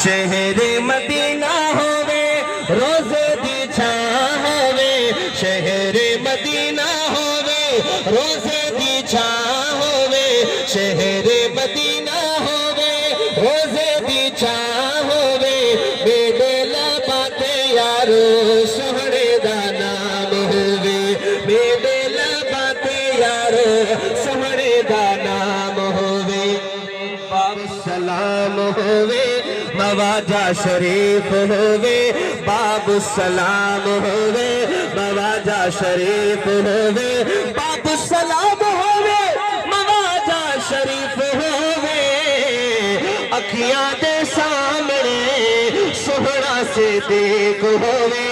شہر مدینہ ہووے روزے دی چھاں ہووے شہر مدینہ ہووے روزے دی چھاں ہووے شہر مدینہ ہووے روزے دی چھاں ہووے میرے لباتے یارو سوہنے دا نام ہووے میرے لباتے یارو سوہنے دا نام ہووے باب السلام ہووے مواجہ شریف ہووے باب السلام ہووے مواجہ شریف ہووے باب السلام ہووے مواجہ شریف ہووے اکھیاں دے سامنے سہرا سے دیکھ ہووے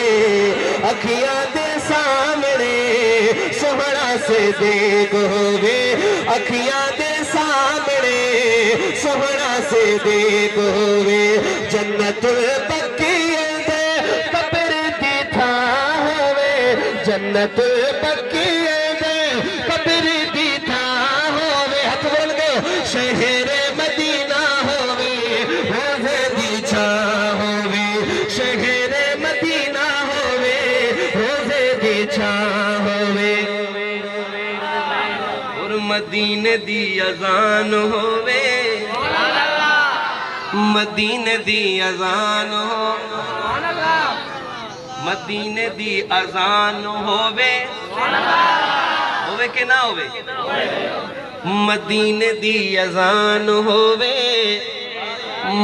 اکھیاں دے سامنے سہرا سے دیکھ ہووے اکھیاں دے سامنے سہرا سے دیکھ ہووے جنت بقیع دے قبر دی تھاں ہووے جنت بقیع دے قبر دی تھاں ہووے ہاتھ بول گئے شہر مدینہ ہووے روزے دی چھاں ہووے شہر مدینہ ہووے روزے دی چھاں ہووے اور مدینے دی اذان ہووے مدینے دی اذان ہو مدینے دی اذان ہووے ہووے کہ نہ ہووے مدینے دی اذان ہووے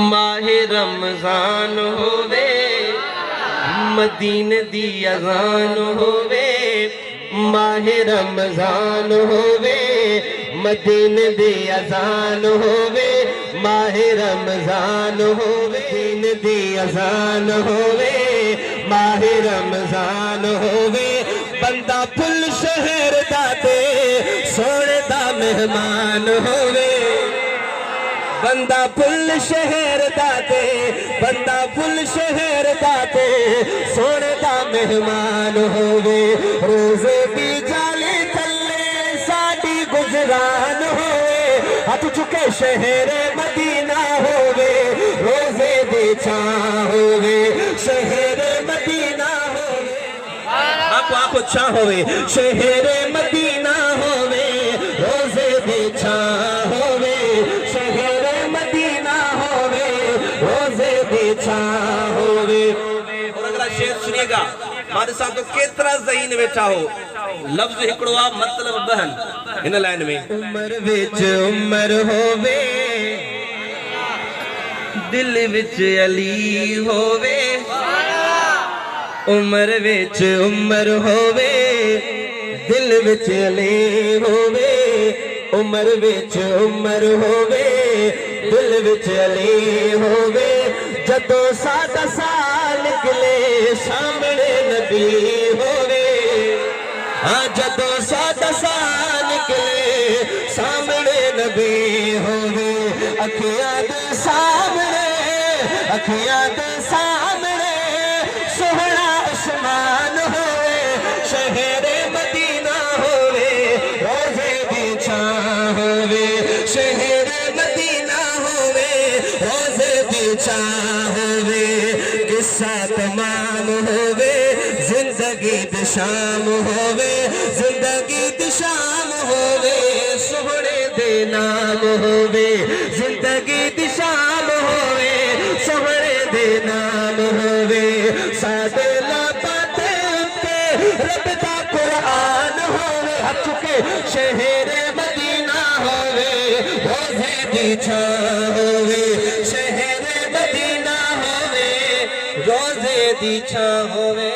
ماہ رمضان ہووے مدینے دی اذان ہووے ماہ رمضان ہووے مدینے دی اذان ہووے ماہ رمضان ہووے مدینے دی اذان ہووے ماہ رمضان ہووے بندہ پھل شہر دا تے سونے دا مہمان ہووے بندہ پھل شہر دا تے بندہ پھل شہر دا تے سونے دا مہمان ہووے روزے دی جالے تھلے ساڈی گزران ہووے ہاتھ چکے شہر مدینہ ہووے روزے دی چھاں ہووے شہر مدینہ ہووے آنکھو چھاں ہووے شہر مدینہ ہووے روزے دی چھاں ہووے شہر مدینہ ہووے روزے دی چھاں ہووے اور اگلا شعر سنیے گا مادر صاحب تو کترا ذہین بیٹھا ہو لفظ ہکڑوا مطلب بہن ان لائن میں عمر وچ عمر ہووے دل وچ علی ہووے عمر وچ عمر ہووے دل وچ علی ہووے عمر وچ عمر ہووے دل وچ علی ہووے جدو ساڈا سال نکلے سامنے نبی ہووے ہاں جدو ساڈا سال نکلے سامنے نبی ہووے اکھیاں دے سامنے اکھیاں دے سامنے سہرا عثمان ہووے شہر مدینہ ہووے روزے دی چھاں ہووے شہر مدینہ ہووے روزے دی چھاں ہووے قصہ تمام ہووے زندگی دی شام ہووے زندگی دی شام ہووے سہرے دے نام ہووے زندگی دی شام ہووے سہرے دے نام ہووے ساڈے لباتے اُتے رب دا قرآن ہووے ہاتھ چکے شہر مدینہ ہووے روزے دی چھاں ہووے شہر مدینہ ہووے روزے دی چھاں ہووے